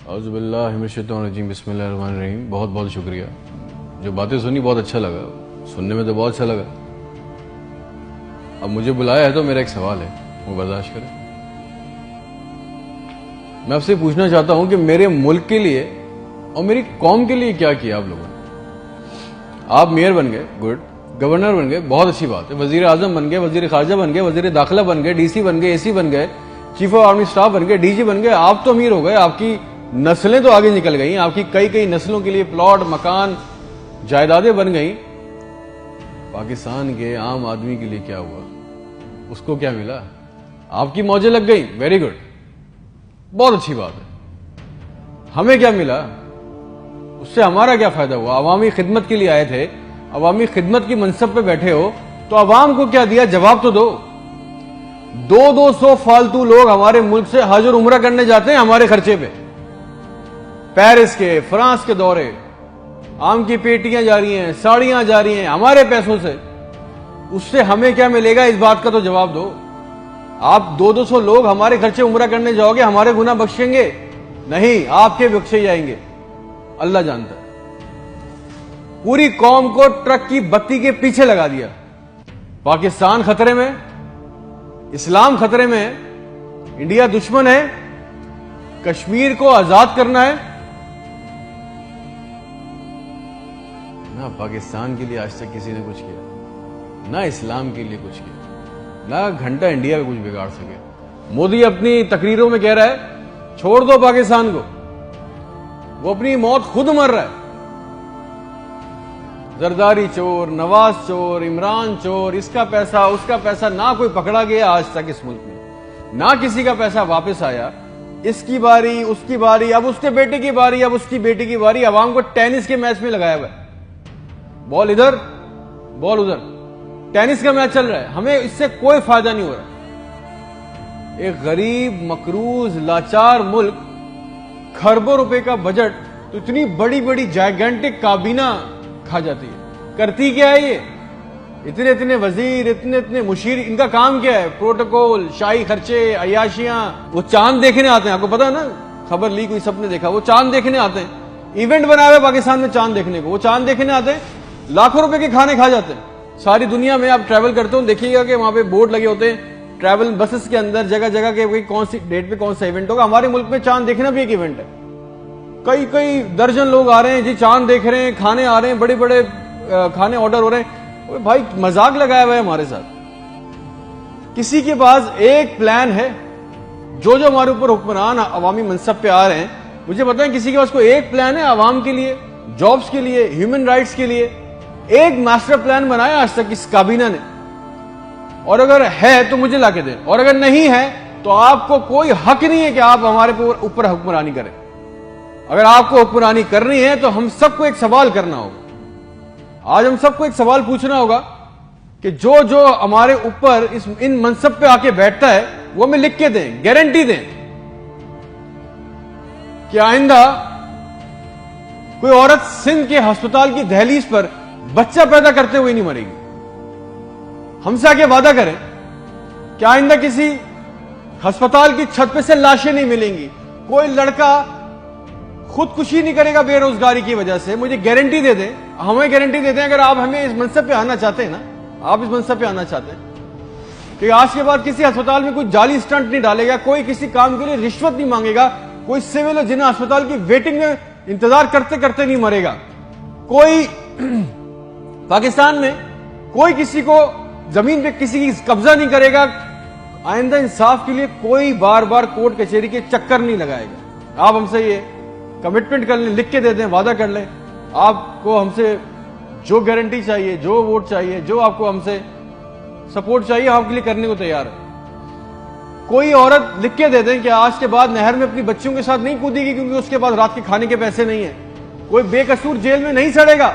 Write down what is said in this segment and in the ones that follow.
औज़ुबिल्लाहिमिनश्शैतानिर्रजीम बिस्मिल्लाहिर्रहमानिर्रहीम। बहुत बहुत शुक्रिया। जो बातें सुनी बहुत अच्छा लगा, सुनने में तो बहुत अच्छा लगा। अब मुझे बुलाया है तो मेरा एक सवाल है, वो बर्दाश्त करें। मैं आपसे पूछना चाहता हूं कि मेरे मुल्क के लिए और मेरी कौम के लिए क्या किया आप लोगों ने। आप मेयर बन गए, गुड। गवर्नर बन गए, बहुत अच्छी बात है। वजीर आजम बन गए, वजीर खारजा बन गए, वजीर दाखिला बन गए, डीसी बन गए, एसी बन गए, चीफ ऑफ आर्मी स्टाफ बन गए, डीजी बन गए। आप तो अमीर हो गए, आपकी नस्लें तो आगे निकल गई, आपकी कई कई नस्लों के लिए प्लॉट, मकान, जायदादें बन गई। पाकिस्तान के आम आदमी के लिए क्या हुआ? उसको क्या मिला? आपकी मौजें लग गई, वेरी गुड, बहुत अच्छी बात है। हमें क्या मिला? उससे हमारा क्या फायदा हुआ? अवामी खिदमत के लिए आए थे, अवामी खिदमत की मनसब पे बैठे हो तो अवाम को क्या दिया? जवाब तो दो। 200 फालतू लोग हमारे मुल्क से हज और उम्रा करने जाते हैं हमारे खर्चे पे। पेरिस के, फ्रांस के दौरे, आम की पेटियां जा रही हैं, साड़ियां जा रही हैं हमारे पैसों से। उससे हमें क्या मिलेगा? इस बात का तो जवाब दो। आप 200 लोग हमारे खर्चे उम्रा करने जाओगे, हमारे गुनाह बख्शेंगे? नहीं, आपके बख्शे जाएंगे, अल्लाह जानता है। पूरी कौम को ट्रक की बत्ती के पीछे लगा दिया। पाकिस्तान खतरे में, इस्लाम खतरे में है, इंडिया दुश्मन है, कश्मीर को आजाद करना है। ना पाकिस्तान के लिए आज तक किसी ने कुछ किया, ना इस्लाम के लिए कुछ किया, ना घंटा इंडिया में कुछ बिगाड़ सके। मोदी अपनी तकरीरों में कह रहा है छोड़ दो पाकिस्तान को, वो अपनी मौत खुद मर रहा है। जरदारी चोर, नवाज चोर, इमरान चोर, इसका पैसा उसका पैसा, ना कोई पकड़ा गया आज तक इस मुल्क में, ना किसी का पैसा वापस आया। इसकी बारी, उसकी बारी, अब उसके बेटे की बारी, अब उसकी बेटी की बारी। अवाम को टेनिस के मैच में लगाया हुआ है, बॉल इधर बॉल उधर, टेनिस का मैच चल रहा है। हमें इससे कोई फायदा नहीं हो रहा। एक गरीब, मकरूज, लाचार मुल्क, खरबों रुपए का बजट तो इतनी बड़ी बड़ी जायगेंटिक काबीना खा जाती है। करती क्या है ये? इतने इतने वजीर, इतने इतने मुशीर, इनका काम क्या है? प्रोटोकॉल, शाही खर्चे, अयाशियां। वो चांद देखने आते हैं, आपको पता है ना, खबर ली कोई, सबने देखा, वो चांद देखने आते हैं। इवेंट बनाया हुआ पाकिस्तान में चांद देखने को, वो चांद देखने आते हैं, लाखों रुपए के खाने खा जाते हैं। सारी दुनिया में आप ट्रैवल करते हो, देखिएगा कि वहां पे बोर्ड लगे होते हैं ट्रैवल बसेस के अंदर, जगह जगह के कौन सी डेट पे कौन सा इवेंट होगा। हमारे मुल्क में चांद देखना भी एक इवेंट है। कई कई दर्जन लोग आ रहे हैं जी, चांद देख रहे हैं, खाने आ रहे हैं, बड़े बड़े खाने ऑर्डर हो रहे हैं। भाई मजाक लगाया हुआ है हमारे साथ। किसी के पास एक प्लान है? जो जो हमारे ऊपर हुक्मरान अवामी मनसब पे आ रहे हैं, मुझे बताएं किसी के पास कोई एक प्लान है अवाम के लिए, जॉब्स के लिए, ह्यूमन राइट्स के लिए? एक मास्टर प्लान बनाया आज तक इस काबीना ने? और अगर है तो मुझे लाके दें, और अगर नहीं है तो आपको कोई हक नहीं है कि आप हमारे ऊपर हुक्मरानी करें। अगर आपको हुक्मरानी करनी है तो हम सबको एक सवाल करना होगा। आज हम सबको एक सवाल पूछना होगा कि जो जो हमारे ऊपर इन मनसब पे आके बैठता है वो हमें लिख के दें, गारंटी दें कि आइंदा कोई औरत सिंध के अस्पताल की दहलीज पर बच्चा पैदा करते हुए नहीं मरेगी। हमसे आके वादा करें कि आइंदा किसी अस्पताल की छत पे से लाशें नहीं मिलेंगी, कोई लड़का खुदकुशी नहीं करेगा बेरोजगारी की वजह से। मुझे गारंटी दे दें, हमें गारंटी दे दें, अगर आप हमें इस मनसब पे आना चाहते हैं ना, आप इस मनसब पे आना चाहते हैं कि आज के बाद किसी अस्पताल में कोई जाली स्टंट नहीं डालेगा, कोई किसी काम के लिए रिश्वत नहीं मांगेगा, कोई सिविल जिन्हें अस्पताल की वेटिंग में इंतजार करते करते नहीं मरेगा, कोई पाकिस्तान में कोई किसी को जमीन पे किसी की कब्जा नहीं करेगा। आइंदा इंसाफ के लिए कोई बार बार कोर्ट कचहरी के चक्कर नहीं लगाएगा। आप हमसे ये कमिटमेंट कर लें, लिख के दे दें, वादा कर लें। आपको हमसे जो गारंटी चाहिए, जो वोट चाहिए, जो आपको हमसे सपोर्ट चाहिए, हम आपके लिए करने को तैयार है। कोई औरत लिख के दे दें कि आज के बाद नहर में अपनी बच्चियों के साथ नहीं कूदेगी क्योंकि उसके पास रात के खाने के पैसे नहीं है। कोई बेकसूर जेल में नहीं सड़ेगा।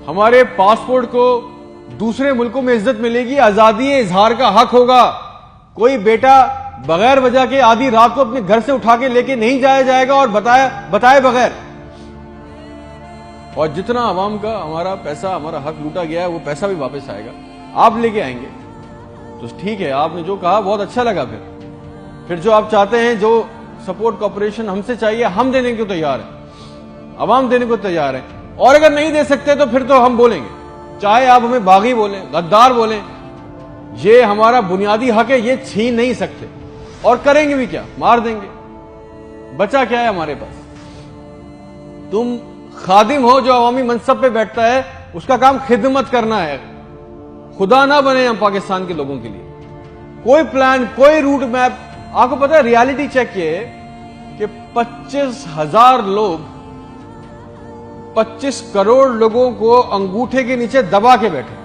हमारे पासपोर्ट को दूसरे मुल्कों में इज्जत मिलेगी, आजादी इजहार का हक होगा। कोई बेटा बगैर वजह के आधी रात को अपने घर से उठा के लेके नहीं जाया जाएगा और बताए बगैर। और जितना आवाम का हमारा पैसा, हमारा हक लूटा गया है, वो पैसा भी वापस आएगा, आप लेके आएंगे। तो ठीक है, आपने जो कहा बहुत अच्छा लगा। फिर जो आप चाहते हैं, जो सपोर्ट कॉपरेशन हमसे चाहिए, हम देने को तैयार हैं, अवाम देने को तैयार है। और अगर नहीं दे सकते तो फिर तो हम बोलेंगे, चाहे आप हमें बागी बोलें, गद्दार बोलें, ये हमारा बुनियादी हक है, ये छीन नहीं सकते। और करेंगे भी क्या, मार देंगे। बचा क्या है हमारे पास? तुम खादिम हो जो अवामी मनसब पे बैठता है, उसका काम खिदमत करना है। खुदा ना बने हम पाकिस्तान के लोगों के लिए। कोई प्लान, कोई रूट मैप। आपको पता है रियलिटी चेक ये कि 25,000 लोग 25 करोड़ लोगों को अंगूठे के नीचे दबा के बैठे।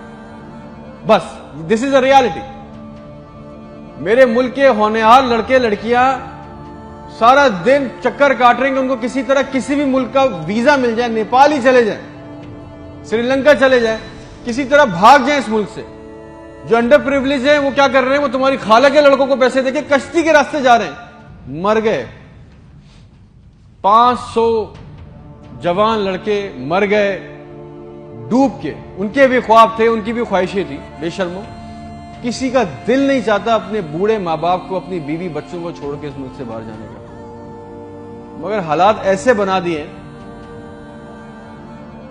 बस दिस इज अ रियलिटी। मेरे मुल्क के होनहार लड़के लड़कियां सारा दिन चक्कर काट रहे हैं कि उनको किसी तरह किसी भी मुल्क का वीजा मिल जाए, नेपाल ही चले जाए, श्रीलंका चले जाए, किसी तरह भाग जाए इस मुल्क से। जो अंडर प्रिविलेज है वो क्या कर रहे हैं, वो तुम्हारी खाला के लड़कों को पैसे देके कश्ती के रास्ते जा रहे हैं। मर गए 500 जवान लड़के, मर गए डूब के। उनके भी ख्वाब थे, उनकी भी ख्वाहिशें थी। बेशर्मो, किसी का दिल नहीं चाहता अपने बूढ़े माँ बाप को, अपनी बीवी बच्चों को छोड़ के इस मुल्क से बाहर जाने का। मगर हालात ऐसे बना दिए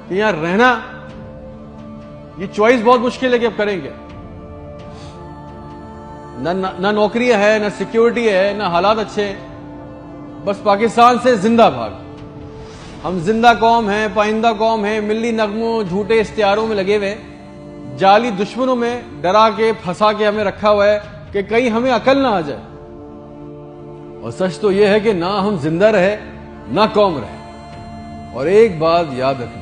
कि यहां रहना, ये चॉइस बहुत मुश्किल है कि अब करेंगे। ना नौकरियां है, ना सिक्योरिटी है, ना हालात अच्छे हैं। बस पाकिस्तान से जिंदा भाग। हम जिंदा कौम हैं, पाइंदा कौम हैं, मिल्ली नगमों, झूठे इश्तिहारों में लगे हुए, जाली दुश्मनों में डरा के फंसा के हमें रखा हुआ है कि कहीं हमें अकल ना आ जाए। और सच तो यह है कि ना हम जिंदा रहे, ना कौम रहे। और एक बात याद रखना,